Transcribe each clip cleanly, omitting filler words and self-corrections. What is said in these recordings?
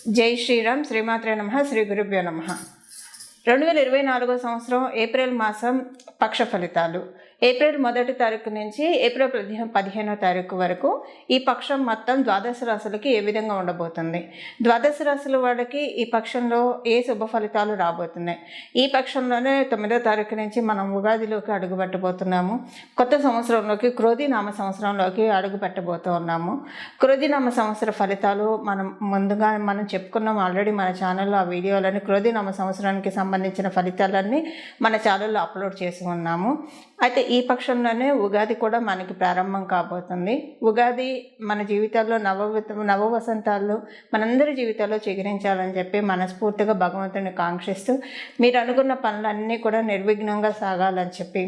జై శ్రీరామ్. శ్రీమాత్రే నమః. శ్రీ గురుభ్యో నమః. 2024 సంవత్సరం ఏప్రిల్ మాసం పక్ష ఫలితాలు. ఏప్రిల్ 1వ తారీఖు నుంచి ఏప్రిల్ 15వ తారీఖు వరకు ఈ పక్షం మొత్తం ద్వాదశ రాశులకి ఏ విధంగా ఉండబోతుంది, ద్వాదశ రాశుల వాడికి ఈ పక్షంలో ఏ శుభ ఫలితాలు రాబోతున్నాయి. ఈ పక్షంలోనే 9వ తారీఖు నుంచి మనం ఉగాదిలోకి అడుగు పెట్టబోతున్నాము. కొత్త సంవత్సరంలోకి, క్రోధినామ సంవత్సరంలోకి అడుగు పెట్టబోతూ ఉన్నాము. క్రోధినామ సంవత్సర ఫలితాలు ముందుగా మనం చెప్పుకున్నాం ఆల్రెడీ మన ఛానల్లో. ఆ వీడియోలని క్రోధినామ సంవత్సరానికి సంబంధించిన ఫలితాలన్నీ మన ఛానల్లో అప్లోడ్ చేసి ఉన్నాము. అయితే ఈ పక్షంలోనే ఉగాది కూడా మనకి ప్రారంభం కాబోతుంది. ఉగాది మన జీవితాల్లో నవ వసంతాల్లో మనందరి జీవితాల్లో చిగురించాలని చెప్పి మనస్ఫూర్తిగా భగవంతుని కాంక్షిస్తూ, మీరు అనుకున్న పనులన్నీ కూడా నిర్విఘ్నంగా సాగాలని చెప్పి,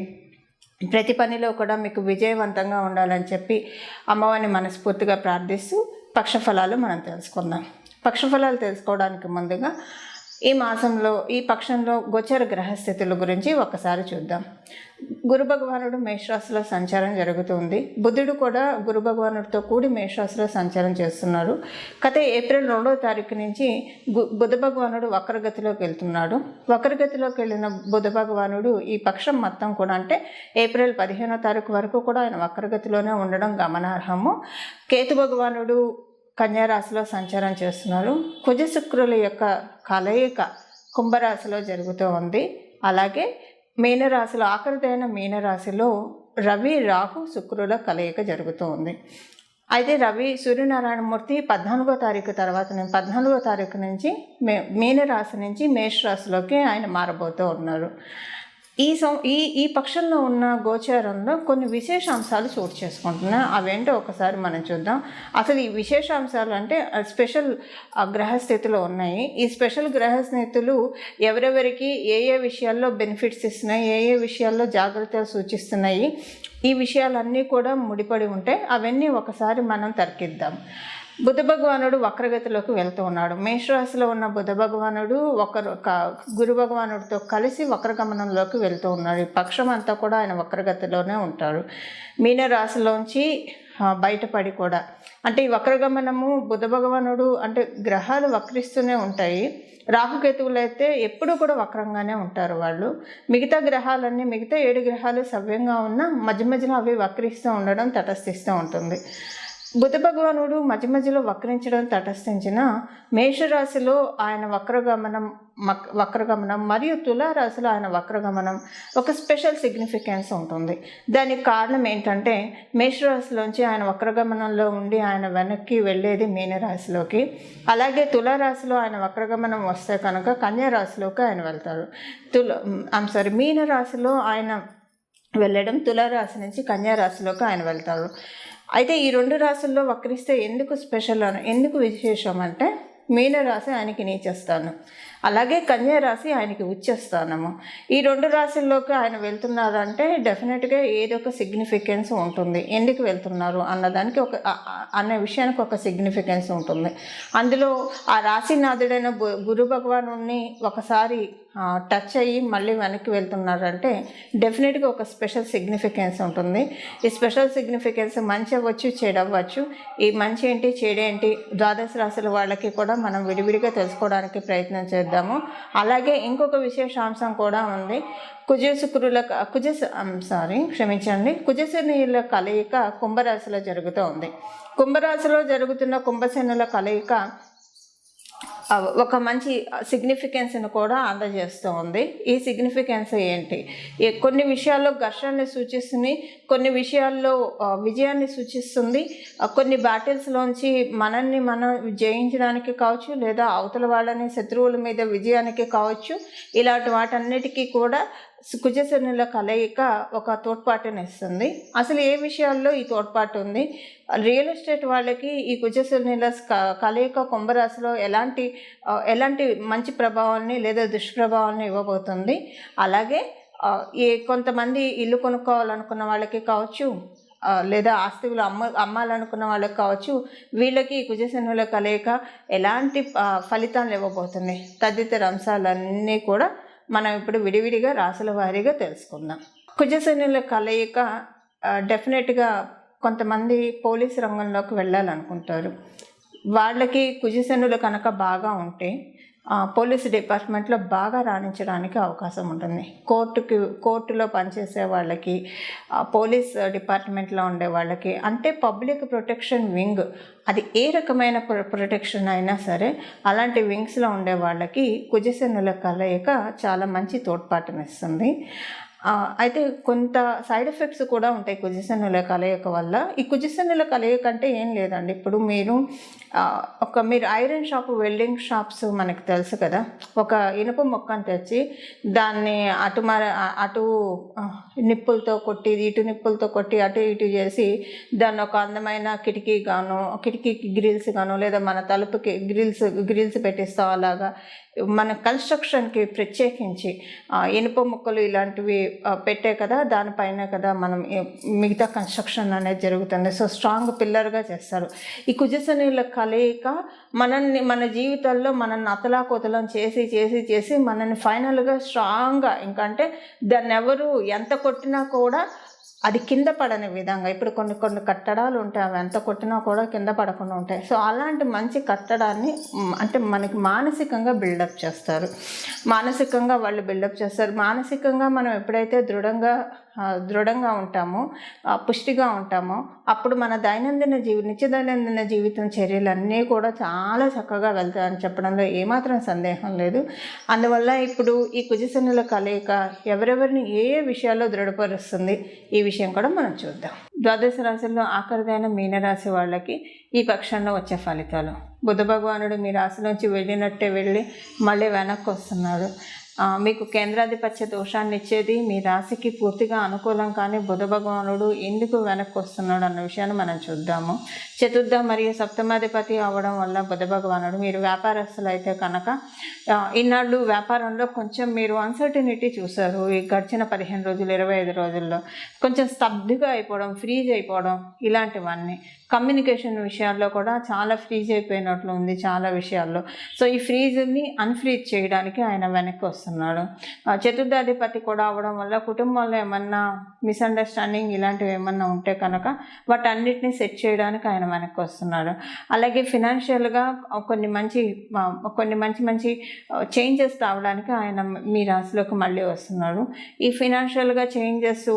ప్రతి పనిలో కూడా మీకు విజయవంతంగా ఉండాలని చెప్పి అమ్మవారిని మనస్ఫూర్తిగా ప్రార్థిస్తూ పక్షఫలాలు మనం తెలుసుకుందాం. పక్షఫలాలు తెలుసుకోవడానికి ముందుగా ఈ పక్షంలో గోచర గ్రహస్థితుల గురించి ఒకసారి చూద్దాం. గురు భగవానుడు మేషరాశిలో సంచారం జరుగుతుంది. బుధుడు కూడా గురు భగవానుడితో కూడి మేషరాశిలో సంచారం చేస్తున్నారు. ఏప్రిల్ 2వ తారీఖు నుంచి బుధ భగవానుడు వక్రగతిలోకి వెళ్తున్నాడు. వక్రగతిలోకి వెళ్ళిన బుధ భగవానుడు ఈ పక్షం మొత్తం కూడా, అంటే ఏప్రిల్ 15వ తారీఖు వరకు కూడా ఆయన వక్రగతిలోనే ఉండడం గమనార్హము. కేతు భగవానుడు కన్యారాశిలో సంచారం చేస్తున్నారు. కుజ శుక్రుల యొక్క కలయిక కుంభరాశిలో జరుగుతూ ఉంది. అలాగే మీనరాశిలో, ఆఖరిదైన మీనరాశిలో రవి రాహు శుక్రుల కలయిక జరుగుతూ ఉంది. అయితే రవి సూర్యనారాయణమూర్తి 14వ తారీఖు తర్వాత, 14వ తారీఖు నుంచి మీనరాశి నుంచి మేషరాశిలోకి ఆయన మారబోతూ ఉన్నారు. ఈ పక్షంలో ఉన్న గోచారంలో కొన్ని విశేషాంశాలు చోటు చేసుకుంటున్నాయి. అవేంటో ఒకసారి మనం చూద్దాం. అసలు ఈ విశేషాంశాలు అంటే స్పెషల్ గ్రహస్థితులు ఉన్నాయి. ఈ స్పెషల్ గ్రహస్థితులు ఎవరెవరికి ఏ విషయాల్లో బెనిఫిట్స్ ఇస్తున్నాయి, ఏ విషయాల్లో జాగ్రత్తలు సూచిస్తున్నాయి, ఈ విషయాలన్నీ కూడా ముడిపడి ఉంటాయి. అవన్నీ ఒకసారి మనం తర్కిద్దాం. బుధ భగవానుడు వక్రగతిలోకి వెళ్తూ ఉన్నాడు. మేషరాశిలో ఉన్న బుధ భగవానుడు గురు భగవానుడితో కలిసి వక్రగమనంలోకి వెళ్తూ ఉన్నాడు. ఈ పక్షం అంతా కూడా ఆయన వక్రగతిలోనే ఉంటాడు. మీనరాశిలోంచి బయటపడి కూడా, అంటే ఈ వక్రగమనము బుధ భగవానుడు, అంటే గ్రహాలు వక్రిస్తూనే ఉంటాయి. రాహుకేతువులు అయితే ఎప్పుడు కూడా వక్రంగానే ఉంటారు వాళ్ళు. మిగతా 7 గ్రహాలు సవ్యంగా ఉన్నా మధ్య మధ్యలో అవి వక్రిస్తూ ఉండడం, తటస్థిస్తూ ఉంటుంది. బుధ భగవానుడు మధ్య మధ్యలో వక్రించడం, తటస్థించిన మేషరాశిలో ఆయన వక్రగమనం మరియు తులారాశిలో ఆయన వక్రగమనం ఒక స్పెషల్ సిగ్నిఫికెన్స్ ఉంటుంది. దానికి కారణం ఏంటంటే, మేషరాశిలోంచి ఆయన వక్రగమనంలో ఉండి ఆయన వెనక్కి వెళ్ళేది మీనరాశిలోకి. అలాగే తులారాశిలో ఆయన వక్రగమనం వస్తే కనుక కన్యారాశిలోకి ఆయన వెళ్తారు. మీనరాశిలో ఆయన వెళ్ళడం, తులారాశి నుంచి కన్యారాశిలోకి ఆయన వెళ్తారు. అయితే ఈ 2 రాశుల్లో వక్రిస్తే ఎందుకు స్పెషల్ ఎందుకు విశేషం అంటే, మీనరాశి ఆయనకి నీచస్థానం, అలాగే కన్యారాశి ఆయనకి ఉచ్చస్థానము. ఈ 2 రాశుల్లోకి ఆయన వెళ్తున్నారంటే డెఫినెట్గా ఏదో ఒక సిగ్నిఫికెన్స్ ఉంటుంది. ఎందుకు వెళ్తున్నారు అన్నదానికి అనే విషయానికి ఒక సిగ్నిఫికెన్స్ ఉంటుంది. అందులో ఆ రాశినాథుడైన గురు భగవానుడిని ఒకసారి టచ్ అయ్యి మళ్ళీ వెనక్కి వెళ్తున్నారంటే డెఫినెట్గా ఒక స్పెషల్ సిగ్నిఫికెన్స్ ఉంటుంది. ఈ స్పెషల్ సిగ్నిఫికెన్స్ మంచి అవ్వచ్చు, చెడు అవ్వచ్చు. ఈ మంచి ఏంటి, చెడేంటి, ద్వాదశ రాశుల వాళ్ళకి కూడా మనం విడివిడిగా తెలుసుకోవడానికి ప్రయత్నం చేద్దాము. అలాగే ఇంకొక విశేషాంశం కూడా ఉంది. కుజశనిల కలయిక కుంభరాశిలో జరుగుతూ ఉంది. కుంభరాశిలో జరుగుతున్న కుంభశనుల కలయిక ఒక మంచి సిగ్నిఫికెన్స్ను కూడా అందజేస్తూ ఉంది. ఈ సిగ్నిఫికెన్స్ ఏంటి? కొన్ని విషయాల్లో ఘర్షణని సూచిస్తుంది, కొన్ని విషయాల్లో విజయాన్ని సూచిస్తుంది. కొన్ని బ్యాటిల్స్లోంచి మనం జయించడానికి కావచ్చు, లేదా అవతల వాళ్ళని శత్రువుల మీద విజయానికి కావచ్చు. ఇలాంటి వాటన్నిటికీ కూడా కుజశనుల కలయిక ఒక తోడ్పాటుని ఇస్తుంది. అసలు ఏ విషయాల్లో ఈ తోడ్పాటు ఉంది? రియల్ ఎస్టేట్ వాళ్ళకి ఈ కుజశనుల కలయిక కుంభరాశిలో ఎలాంటి మంచి ప్రభావాన్ని లేదా దుష్ప్రభావాన్ని ఇవ్వబోతుంది. అలాగే కొంతమంది ఇల్లు కొనుక్కోవాలనుకున్న వాళ్ళకి కావచ్చు, లేదా ఆస్తులు అమ్మాలనుకున్న వాళ్ళకి కావచ్చు, వీళ్ళకి కుజశనుల కలయిక ఎలాంటి ఫలితాలు ఇవ్వబోతుంది తదితర అంశాలన్నీ కూడా మనం ఇప్పుడు విడివిడిగా రాశుల వారీగా తెలుసుకుందాం. కుజశనుల కలయిక డెఫినెట్గా కొంతమంది పోలీసు రంగంలోకి వెళ్ళాలనుకుంటారు. వాళ్ళకి కుజశనులు కనుక బాగా ఉంటే పోలీస్ డిపార్ట్మెంట్లో బాగా రాణించడానికి అవకాశం ఉంటుంది. కోర్టులో పనిచేసే వాళ్ళకి, పోలీస్ డిపార్ట్మెంట్లో ఉండే వాళ్ళకి, అంటే పబ్లిక్ ప్రొటెక్షన్ వింగ్, అది ఏ రకమైన ప్రొటెక్షన్ అయినా సరే అలాంటి వింగ్స్లో ఉండే వాళ్ళకి కుజశనుల కలయిక చాలా మంచి తోడ్పాటునిస్తుంది. అయితే కొంత సైడ్ ఎఫెక్ట్స్ కూడా ఉంటాయి కుజశనుల కలయిక వల్ల. ఈ కుజశనుల కలయిక అంటే ఏం లేదండి, ఇప్పుడు మీరు ఐరన్ షాప్, వెల్డింగ్ షాప్స్ మనకు తెలుసు కదా, ఒక ఇనుప ముక్కను తెచ్చి దాన్ని అటు నిప్పులతో కొట్టి, ఇటు నిప్పులతో కొట్టి, అటు ఇటు చేసి దాన్ని ఒక అందమైన కిటికీకి గ్రిల్స్ గాను, లేదా మన తలుపుకి గ్రిల్స్ పెట్టిస్తాం. అలాగా మన కన్స్ట్రక్షన్కి ప్రత్యేకించి ఇనుప ముక్కలు ఇలాంటివి పెట్టే కదా, దానిపైన కదా మనం మిగతా కన్స్ట్రక్షన్ అనేది జరుగుతుంది. సో స్ట్రాంగ్ పిల్లర్గా చేస్తారు. ఈ కుజశనుల కలయిక మన జీవితాల్లో మనల్ని అతలాకుతలం చేసి మనల్ని ఫైనల్గా స్ట్రాంగ్గా, ఇంకంటే దాన్ని ఎవరు ఎంత కొట్టినా కూడా అది కింద పడని విధంగా, ఇప్పుడు కొన్ని కట్టడాలు ఉంటాయి, అవి ఎంత కొట్టినా కూడా కింద పడకుండా ఉంటాయి. సో అలాంటి మంచి కట్టడాన్ని అంటే మనకి మానసికంగా బిల్డప్ చేస్తారు. మానసికంగా మనం ఎప్పుడైతే దృఢంగా ఉంటామో, పుష్టిగా ఉంటామో, అప్పుడు మన నిత్య దైనందిన జీవితం చర్యలన్నీ కూడా చాలా చక్కగా వెళ్తాయని చెప్పడంలో ఏమాత్రం సందేహం లేదు. అందువల్ల ఇప్పుడు ఈ కుజశనుల కలయిక ఎవరెవరిని ఏ విషయాల్లో దృఢపరుస్తుంది, ఈ విషయం కూడా మనం చూద్దాం. ద్వాదశ రాశుల్లో ఆఖరిదైన మీనరాశి వాళ్ళకి ఈ పక్షంలో వచ్చే ఫలితాలు. బుధ భగవానుడు మీ రాశిలోంచి వెళ్ళినట్టే వెళ్ళి మళ్ళీ వెనక్కి వస్తున్నాడు. మీకు కేంద్రాధిపత్య దోషాన్ని ఇచ్చేది మీ రాశికి పూర్తిగా అనుకూలం కానీ బుధ భగవానుడు ఎందుకు వెనక్కి వస్తున్నాడు అన్న విషయాన్ని మనం చూద్దాము. చతుర్థ మరియు సప్తమాధిపతి అవ్వడం వల్ల బుధ భగవానుడు, మీరు వ్యాపారస్తులు అయితే కనుక ఇన్నాళ్ళు వ్యాపారంలో కొంచెం మీరు అన్సర్టినిటీ చూశారు. ఈ గడిచిన 15 రోజులు 25 రోజుల్లో కొంచెం స్తబ్దుగా అయిపోవడం, ఫ్రీజ్ అయిపోవడం, ఇలాంటివన్నీ. కమ్యూనికేషన్ విషయాల్లో కూడా చాలా ఫ్రీజ్ అయిపోయినట్లు ఉంది చాలా విషయాల్లో. సో ఈ ఫ్రీజ్ని అన్ఫ్రీజ్ చేయడానికి ఆయన వెనక్కి వస్తున్నాడు. చతుర్థాధిపతి కూడా అవ్వడం వల్ల కుటుంబంలో ఏమన్నా మిస్అండర్స్టాండింగ్ ఇలాంటివి ఏమన్నా ఉంటే కనుక వాటన్నిటిని సెట్ చేయడానికి ఆయన వెనక్కి వస్తున్నాడు. అలాగే ఫినాన్షియల్గా కొన్ని మంచి చేంజెస్ రావడానికి ఆయన మీ రాశిలోకి మళ్ళీ వస్తున్నాడు. ఈ ఫినాన్షియల్గా చేంజెస్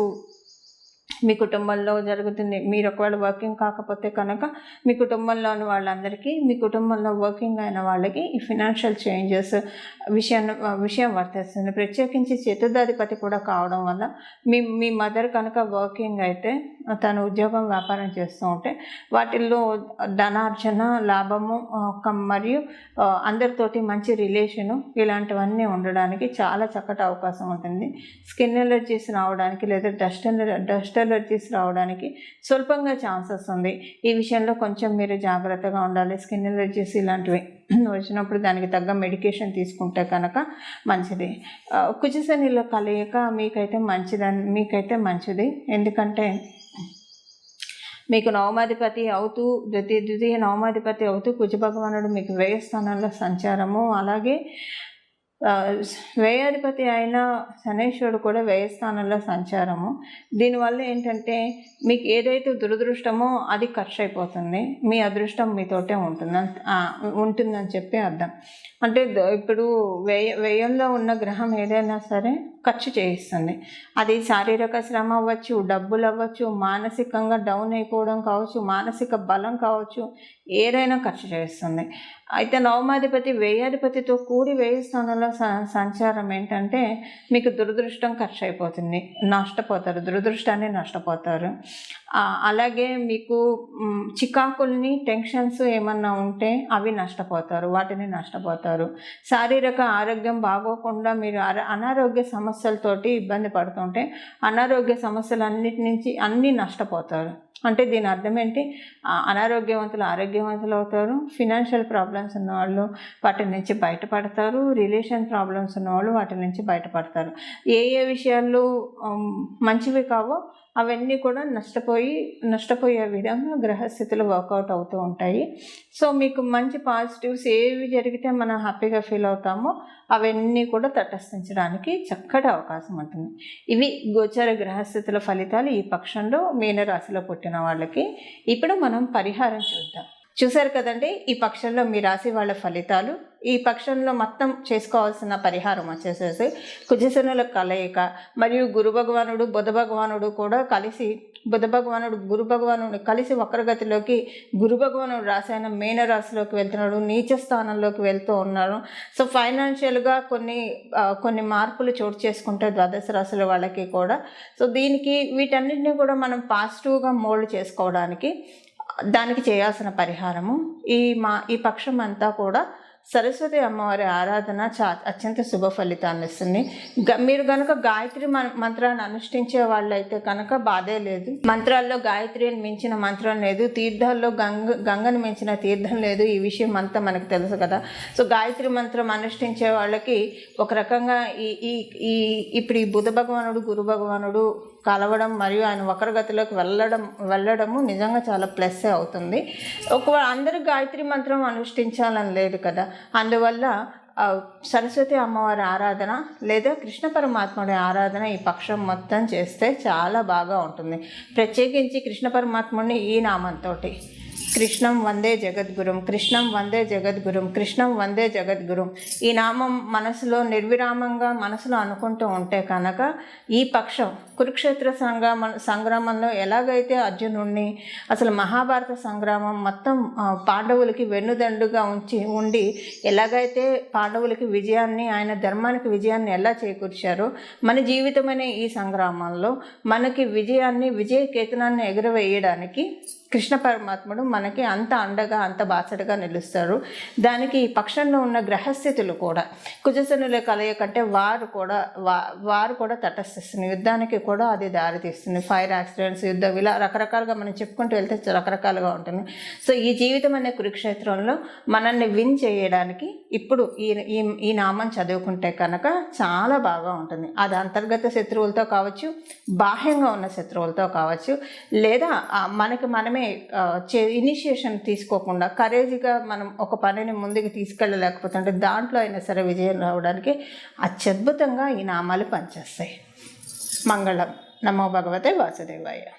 మీ కుటుంబంలో జరుగుతుంది. మీరు ఒకవేళ వర్కింగ్ కాకపోతే కనుక మీ కుటుంబంలోని వాళ్ళందరికీ, మీ కుటుంబంలో వర్కింగ్ అయిన వాళ్ళకి ఈ ఫినాన్షియల్ చేంజెస్ విషయం వర్తిస్తుంది. ప్రత్యేకించి చతుర్థాధిపతి కూడా కావడం వల్ల మీ మదర్ కనుక వర్కింగ్ అయితే, తను ఉద్యోగం వ్యాపారం చేస్తూ ఉంటే వాటిల్లో ధనార్జన, లాభము మరియు అందరితోటి మంచి రిలేషను ఇలాంటివన్నీ ఉండడానికి చాలా చక్కటి అవకాశం ఉంటుంది. స్కిన్ ఎలర్జీస్ రావడానికి లేదా డస్ట్ ఎలర్జీస్ రావడానికి స్వల్పంగా ఛాన్సెస్ ఉంది. ఈ విషయంలో కొంచెం మీరు జాగ్రత్తగా ఉండాలి. స్కిన్ ఎలర్జీస్ ఇలాంటివి వచ్చినప్పుడు దానికి తగ్గ మెడికేషన్ తీసుకుంటే కనుక మంచిది. కుజశనిలో కలయిక మీకైతే మంచిది. ఎందుకంటే మీకు నవమాధిపతి అవుతూ ద్వితీయ నవమాధిపతి అవుతూ కుజ భగవానుడు మీకు వ్యయ స్థానంలో సంచారము, అలాగే వ్యయాధిపతి అయిన శనీశ్వరుడు కూడా వ్యయ స్థానంలో సంచారము. దీనివల్ల ఏంటంటే మీకు ఏదైతే దురదృష్టమో అది ఖర్చు అయిపోతుంది, మీ అదృష్టం మీతోటే ఉంటుందని చెప్పి అర్థం. అంటే ఇప్పుడు వ్యయంలో ఉన్న గ్రహం ఏదైనా సరే ఖర్చు చేయిస్తుంది. అది శారీరక శ్రమ అవ్వచ్చు, డబ్బులు అవ్వచ్చు, మానసికంగా డౌన్ అయిపోవడం కావచ్చు, మానసిక బలం కావచ్చు, ఏదైనా ఖర్చు చేస్తుంది. అయితే నవమాధిపతి వ్యయాధిపతితో కూడి వ్యయ స్థానంలో సంచారం ఏంటంటే మీకు దురదృష్టం ఖర్చు అయిపోతుంది, దురదృష్టాన్ని నష్టపోతారు. అలాగే మీకు చికాకుల్ని, టెన్షన్స్ ఏమన్నా ఉంటే అవి వాటిని నష్టపోతారు. శారీరక ఆరోగ్యం బాగోకుండా మీరు అనారోగ్య సమస్యలతోటి ఇబ్బంది పడుతుంటే అనారోగ్య సమస్యలన్నిటి నుంచి అన్నీ నష్టపోతారు. అంటే దీని అర్థం ఏంటి, ఆరోగ్యవంతులు అవుతారు. ఫినాన్షియల్ ప్రాబ్లమ్స్ ఉన్నవాళ్ళు వాటి నుంచి బయటపడతారు. రిలేషన్ ప్రాబ్లమ్స్ ఉన్నవాళ్ళు వాటి నుంచి బయటపడతారు. ఏ విషయాలు మంచివి కావో అవన్నీ కూడా నష్టపోయే విధంగా గ్రహస్థితులు వర్కౌట్ అవుతూ ఉంటాయి. సో మీకు మంచి పాజిటివ్స్ ఏవి జరిగితే మనం హ్యాపీగా ఫీల్ అవుతామో అవన్నీ కూడా తటస్థించడానికి చక్కటి అవకాశం ఉంటుంది. ఇవి గోచర గ్రహస్థితుల ఫలితాలు ఈ పక్షంలో మీనరాశిలో పుట్టిన వాళ్ళకి. ఇప్పుడు మనం పరిహారం చూద్దాం. చూశారు కదండి ఈ పక్షంలో మీ రాశి వాళ్ళ ఫలితాలు. ఈ పక్షంలో మొత్తం చేసుకోవాల్సిన పరిహారం వచ్చేసేసి కుజశనుల కలయిక మరియు గురు భగవానుడు బుధ భగవానుడు కూడా కలిసి గురు భగవానుడు కలిసి వక్రగతిలోకి గురు భగవానుడు రాశి అయిన మీన రాశిలోకి వెళ్తున్నాడు, నీచ స్థానంలోకి వెళ్తూ ఉన్నాడు. సో ఫైనాన్షియల్గా కొన్ని మార్పులు చోటు చేసుకుంటే ద్వాదశ రాశుల వాళ్ళకి కూడా. సో దీనికి వీటన్నిటిని కూడా మనం పాజిటివ్గా మోల్డ్ చేసుకోవడానికి దానికి చేయాల్సిన పరిహారము ఈ పక్షం అంతా కూడా సరస్వతి అమ్మవారి ఆరాధన అత్యంత శుభ ఫలితాన్ని ఇస్తుంది. మీరు కనుక గాయత్రి మంత్రాన్ని అనుష్ఠించే వాళ్ళైతే కనుక బాధే లేదు. మంత్రాల్లో గాయత్రిని మించిన మంత్రం లేదు, తీర్థాల్లో గంగను మించిన తీర్థం లేదు. ఈ విషయం అంతా మనకు తెలుసు కదా. సో గాయత్రి మంత్రం అనుష్ఠించే వాళ్ళకి ఒక రకంగా ఇప్పుడు ఈ బుధ భగవానుడు గురు భగవానుడు కలవడం మరియు ఆయన వక్రగతిలోకి వెళ్ళడము నిజంగా చాలా ప్లస్ అవుతుంది. ఒకవేళ అందరూ గాయత్రి మంత్రం అనుష్ఠించాలని లేదు కదా. అందువల్ల సరస్వతి అమ్మవారి ఆరాధన లేదా కృష్ణ పరమాత్ముడి ఆరాధన ఈ పక్షం మొత్తం చేస్తే చాలా బాగా ఉంటుంది. ప్రత్యేకించి కృష్ణ పరమాత్ముడిని ఈ నామంతో కృష్ణం వందే జగద్గురుం, కృష్ణం వందే జగద్గురుం, కృష్ణం వందే జగద్గురుం ఈ నామం మనసులో నిర్విరామంగా మనసులో అనుకుంటూ ఉంటే కనుక ఈ పక్షం కురుక్షేత్ర సంగ్రామంలో ఎలాగైతే అర్జునుడిని అసలు మహాభారత సంగ్రామం మొత్తం పాండవులకి వెన్నుదండుగా ఉండి ఎలాగైతే పాండవులకి విజయాన్ని ఆయన ధర్మానికి విజయాన్ని ఎలా చేకూర్చారో మన జీవితమనే ఈ సంగ్రామంలో మనకి విజయ కేతనాన్ని ఎగురవేయడానికి కృష్ణ పరమాత్ముడు మనకి అంత అండగా అంత బాసటగా నిలుస్తారు. దానికి ఈ పక్షంలో ఉన్న గ్రహస్థితులు కూడా కుజశనుల కలయిక కంటే వారు కూడా తటస్థిస్తుంది. యుద్ధానికి కూడా అది దారితీస్తుంది. ఫైర్ యాక్సిడెంట్స్, యుద్ధం, ఇలా రకరకాలుగా మనం చెప్పుకుంటూ వెళ్తే రకరకాలుగా ఉంటుంది. సో ఈ జీవితం అనే కురుక్షేత్రంలో మనల్ని విన్ చేయడానికి ఇప్పుడు ఈ నామం చదువుకుంటే కనుక చాలా బాగా ఉంటుంది. అది అంతర్గత శత్రువులతో కావచ్చు, బాహ్యంగా ఉన్న శత్రువులతో కావచ్చు, లేదా మనమే ఇనిషియేషన్ తీసుకోకుండా కరేజీగా మనం ఒక పనిని ముందుకు తీసుకెళ్ళలేకపోతే అంటే దాంట్లో అయినా సరే విజయం రావడానికి అత్యద్భుతంగా ఈ నామాలు పనిచేస్తాయి. మంగళం. నమో భగవతే వాసుదేవాయ.